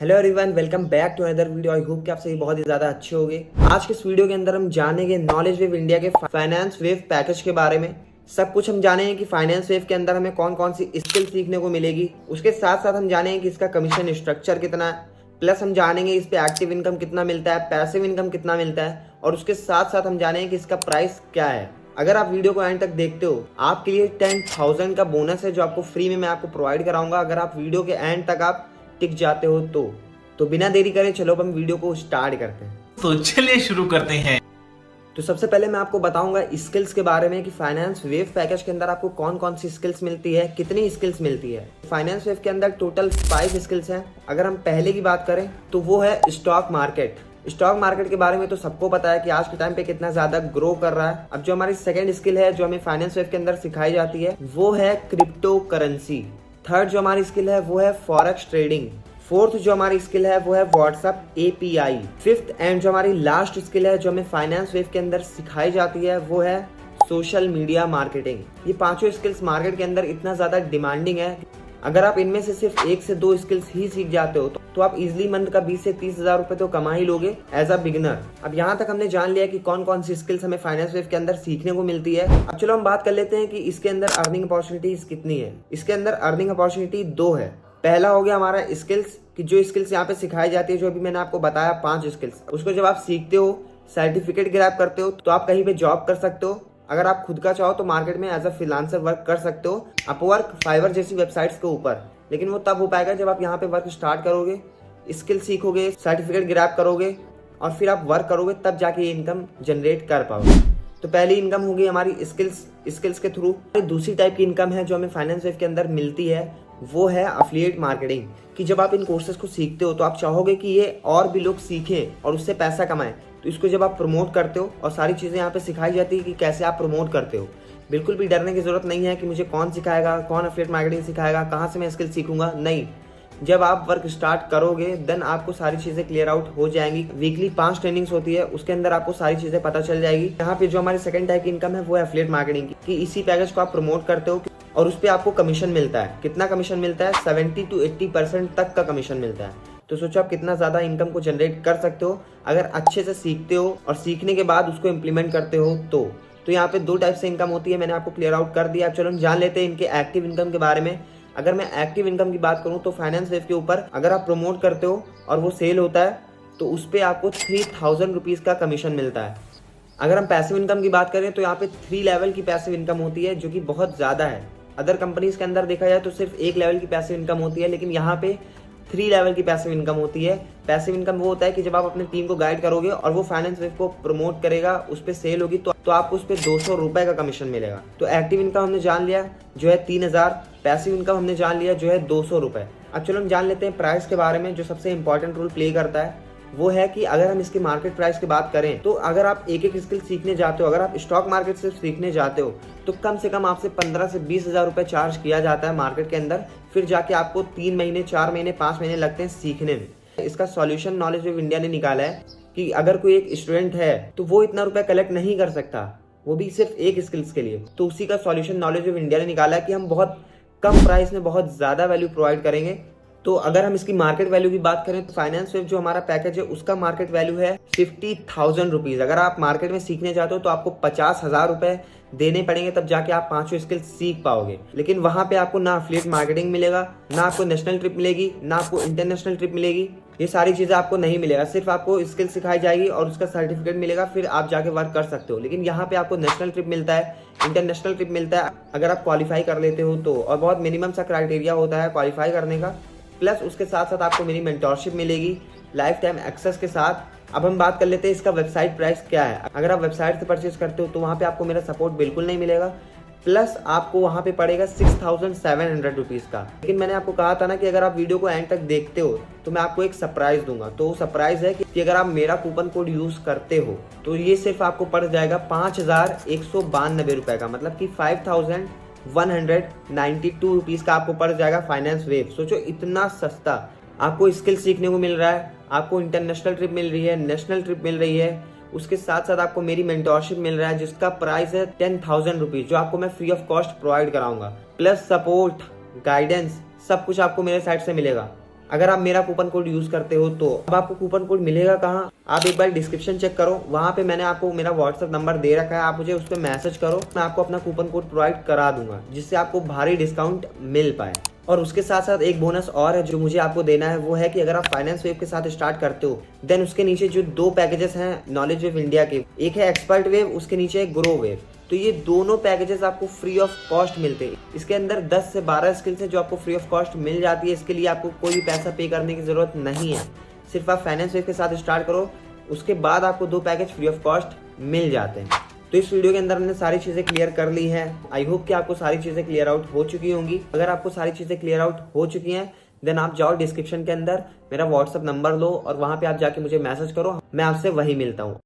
Hello everyone, welcome back to another video. I hope कि आप सभी बहुत ही ज्यादा अच्छे होंगे। आज के इस वीडियो के अंदर हम जानेंगे नॉलेज वेव इंडिया के फाइनेंस वेव पैकेज के बारे में। सब कुछ हम जानेंगे कि फाइनेंस वेव के अंदर हमें कौन कौन सी स्किल सीखने को मिलेगी। उसके साथ साथ हम जानेंगे कि इसका कमीशन स्ट्रक्चर कितना है, प्लस हम जानेंगे इस पे एक्टिव इनकम कितना मिलता है, पैसिव इनकम कितना मिलता है, और उसके साथ साथ हम जानेंगे कि इसका प्राइस क्या है। अगर आप वीडियो को एंड तक देखते हो, आपके लिए 10,000 का बोनस है जो आपको फ्री में मैं आपको प्रोवाइड कराऊंगा अगर आप वीडियो के एंड तक आप टिक जाते हो तो बिना देरी करे चलो हम वीडियो को स्टार्ट करते हैं। तो चलिए शुरू करते हैं। तो सबसे पहले मैं आपको बताऊंगा स्किल्स के बारे में कि फाइनेंस वेव पैकेज के अंदर आपको कौन कौन सी स्किल्स मिलती है, कितनी स्किल्स मिलती है। फाइनेंस वेव के अंदर टोटल 5 स्किल्स हैं। अगर हम पहले की बात करें तो वो है स्टॉक मार्केट। स्टॉक मार्केट के बारे में तो सबको पता है कि आज के टाइम पे कितना ज्यादा ग्रो कर रहा है। अब जो हमारी सेकंड स्किल है जो हमें फाइनेंस वेव के अंदर सिखाई जाती है वो है क्रिप्टो करेंसी। थर्ड जो हमारी स्किल है वो है फॉरेक्स ट्रेडिंग। फोर्थ जो हमारी स्किल है वो है व्हाट्सएप एपीआई। फिफ्थ एंड जो हमारी लास्ट स्किल है जो हमें फाइनेंस वेव के अंदर सिखाई जाती है वो है सोशल मीडिया मार्केटिंग। ये पांचों स्किल्स मार्केट के अंदर इतना ज्यादा डिमांडिंग है, अगर आप इनमें से सिर्फ 1 से 2 स्किल्स ही सीख जाते हो तो आप इजिली मंथ का 20 से 30 हजार रुपए तो कमा ही लोगे एज अ बिगिनर। अब यहाँ तक हमने जान लिया कि कौन कौन सी स्किल्स हमें फाइनेंस वेव के अंदर सीखने को मिलती है। अब चलो हम बात कर लेते हैं कि इसके अंदर अर्निंग अपॉर्चुनिटीज कितनी है। इसके अंदर अर्निंग अपॉर्चुनिटी 2 है। पहला हो गया हमारा स्किल्स, कि जो स्किल्स यहाँ पे सिखाई जाती है, जो अभी मैंने आपको बताया 5 स्किल्स, उसको जब आप सीखते हो, सर्टिफिकेट ग्रैब करते हो तो आप कहीं पे जॉब कर सकते हो। अगर आप खुद का चाहो तो मार्केट में एज अ फ्रीलांसर वर्क कर सकते हो अपवर्क, फाइवर जैसी वेबसाइट्स के ऊपर। लेकिन वो तब हो पाएगा जब आप यहाँ पे वर्क स्टार्ट करोगे, स्किल सीखोगे, सर्टिफिकेट ग्रैब करोगे और फिर आप वर्क करोगे, तब जाके इनकम जनरेट कर पाओगे। तो पहली इनकम होगी हमारी स्किल्स के थ्रू। दूसरी टाइप की इनकम है जो हमें फाइनेंस वेव के अंदर मिलती है वो है अफिलिएट मार्केटिंग। कि जब आप इन कोर्सेज को सीखते हो तो आप चाहोगे कि ये और भी लोग सीखें और उससे पैसा कमाएं, तो इसको जब आप प्रमोट करते हो और सारी चीजें यहाँ पे सिखाई जाती है कि कैसे आप प्रमोट करते हो। बिल्कुल भी डरने की जरूरत नहीं है कि मुझे कौन सिखाएगा, कौन अफिलिएट मार्केटिंग सिखाएगा, कहाँ से मैं स्किल सीखूंगा। नहीं, जब आप वर्क स्टार्ट करोगे देन आपको सारी चीजें क्लियर आउट हो जाएंगी। वीकली 5 ट्रेनिंग्स होती है, उसके अंदर आपको सारी चीजें पता चल जाएगी। यहाँ पे जो हमारी सेकंड टाइप की इनकम है वो है अफिलिएट मार्केटिंग की, कि इसी पैकेज को आप प्रमोट करते हो और उस पर आपको कमीशन मिलता है। कितना कमीशन मिलता है? 70 to 80% तक का कमीशन मिलता है। तो सोचो आप कितना ज्यादा इनकम को जनरेट कर सकते हो अगर अच्छे से सीखते हो और सीखने के बाद उसको इम्प्लीमेंट करते हो। तो यहाँ पे 2 टाइप से इनकम होती है, मैंने आपको क्लियर आउट कर दिया। चलो हम जान लेते हैं इनके एक्टिव इनकम के बारे में। अगर मैं एक्टिव इनकम की बात करूं तो फाइनेंस वेव के ऊपर अगर आप प्रमोट करते हो और वो सेल होता है तो उस पर आपको 3000 रुपीज का कमीशन मिलता है। अगर हम पैसिव इनकम की बात करें तो यहाँ पे 3 लेवल की पैसिव इनकम होती है जो कि बहुत ज्यादा है। अदर कंपनीज के अंदर देखा जाए तो सिर्फ 1 लेवल की पैसिव इनकम होती है, लेकिन यहाँ पे 3 लेवल की पैसिव इनकम होती है। पैसिव इनकम वो होता है कि जब आप अपनी टीम को गाइड करोगे और वो फाइनेंस वेव को प्रमोट करेगा, उस पर सेल होगी तो आपको उस पर 200 रुपए का कमीशन मिलेगा। तो एक्टिव इनकम हमने जान लिया जो है 3000, पैसिव इनकम हमने जान लिया जो है 200 रुपए। अब चलो हम जान लेते हैं प्राइस के बारे में। जो सबसे इंपॉर्टेंट रोल प्ले करता है वो है कि अगर हम इसकी मार्केट प्राइस की बात करें तो अगर आप एक एक स्किल सीखने जाते हो, अगर आप स्टॉक मार्केट से सीखने जाते हो तो कम से कम आपसे 15 से 20 हजार रुपए चार्ज किया जाता है मार्केट के अंदर। फिर जाके आपको 3 महीने, 4 महीने, 5 महीने लगते हैं सीखने में। इसका सॉल्यूशन नॉलेज वेव इंडिया ने निकाला है कि अगर कोई एक स्टूडेंट है तो वो इतना रुपया कलेक्ट नहीं कर सकता, वो भी सिर्फ एक स्किल्स के लिए। तो उसी का सॉल्यूशन नॉलेज वेव इंडिया ने निकाला है कि हम बहुत कम प्राइस में बहुत ज्यादा वैल्यू प्रोवाइड करेंगे। तो अगर हम इसकी मार्केट वैल्यू की बात करें तो फाइनेंस वेव जो हमारा पैकेज है उसका मार्केट वैल्यू है 50,000 रुपीज। अगर आप मार्केट में सीखने जाते हो तो आपको 50,000 रुपए देने पड़ेंगे, तब जाके आप 5 स्किल्स सीख पाओगे। लेकिन वहां पे आपको ना अफिलिएट मार्केटिंग मिलेगा, ना आपको नेशनल ट्रिप मिलेगी, ना आपको इंटरनेशनल ट्रिप मिलेगी। ये सारी चीजें आपको नहीं मिलेगा। सिर्फ आपको स्किल सिखाई जाएगी और उसका सर्टिफिकेट मिलेगा, फिर आप जाके वर्क कर सकते हो। लेकिन यहाँ पे आपको नेशनल ट्रिप मिलता है, इंटरनेशनल ट्रिप मिलता है अगर आप क्वालिफाई कर लेते हो तो, और बहुत मिनिमम सा क्राइटेरिया होता है क्वालिफाई करने का। प्लस उसके साथ साथ आपको मेरी मेंटोरशिप मिलेगी लाइफ टाइम एक्सेस के साथ। अब हम बात कर लेते हैं इसका वेबसाइट प्राइस क्या है। अगर आप वेबसाइट से परचेज करते हो तो वहाँ पे आपको मेरा सपोर्ट बिल्कुल नहीं मिलेगा, प्लस आपको वहाँ पे पड़ेगा 6700 रुपीज का। लेकिन मैंने आपको कहा था ना कि अगर आप वीडियो को एंड तक देखते हो तो मैं आपको एक सरप्राइज दूंगा। तो सरप्राइज है कि अगर आप मेरा कूपन कोड यूज करते हो तो ये सिर्फ आपको पड़ जाएगा 5192 रुपए का, मतलब कि 5192 रुपीज का आपको पड़ जाएगा फाइनेंस वेव। सोचो इतना सस्ता आपको स्किल सीखने को मिल रहा है, आपको इंटरनेशनल ट्रिप मिल रही है, नेशनल ट्रिप मिल रही है, उसके साथ साथ आपको मेरी मेंटोरशिप मिल रहा है जिसका प्राइस है 10,000 रुपीज, जो आपको मैं फ्री ऑफ कॉस्ट प्रोवाइड कराऊंगा। प्लस सपोर्ट, गाइडेंस, सब कुछ आपको मेरे साइड से मिलेगा। अगर आप मेरा कूपन कोड यूज करते हो तो अब आपको कूपन कोड मिलेगा कहाँ, आप एक बार डिस्क्रिप्शन चेक करो, वहां पे मैंने आपको मेरा व्हाट्सएप नंबर दे रखा है, आप मुझे उस पर मैसेज करो, मैं आपको अपना कूपन कोड प्रोवाइड करा दूंगा जिससे आपको भारी डिस्काउंट मिल पाए। और उसके साथ साथ एक बोनस और है जो मुझे आपको देना है, वो है कि अगर आप फाइनेंस वेव के साथ स्टार्ट करते हो देन उसके नीचे जो 2 पैकेजेस हैं नॉलेज वेव इंडिया के, एक है एक्सपर्ट वेव, उसके नीचे है ग्रो वेव, तो ये दोनों पैकेजेस आपको फ्री ऑफ कॉस्ट मिलते हैं। इसके अंदर 10 से 12 स्किल्स है जो आपको फ्री ऑफ कॉस्ट मिल जाती है। इसके लिए आपको कोई भी पैसा पे करने की जरूरत नहीं है, सिर्फ आप फाइनेंस वेव के साथ स्टार्ट करो, उसके बाद आपको 2 पैकेज फ्री ऑफ कॉस्ट मिल जाते हैं। तो इस वीडियो के अंदर हमने सारी चीजें क्लियर कर ली हैं। आई होप कि आपको सारी चीजें क्लियर आउट हो चुकी होंगी। अगर आपको सारी चीजें क्लियर आउट हो चुकी हैं देन आप जाओ डिस्क्रिप्शन के अंदर, मेरा व्हाट्सएप नंबर लो और वहां पे आप जाके मुझे मैसेज करो, मैं आपसे वही मिलता हूँ।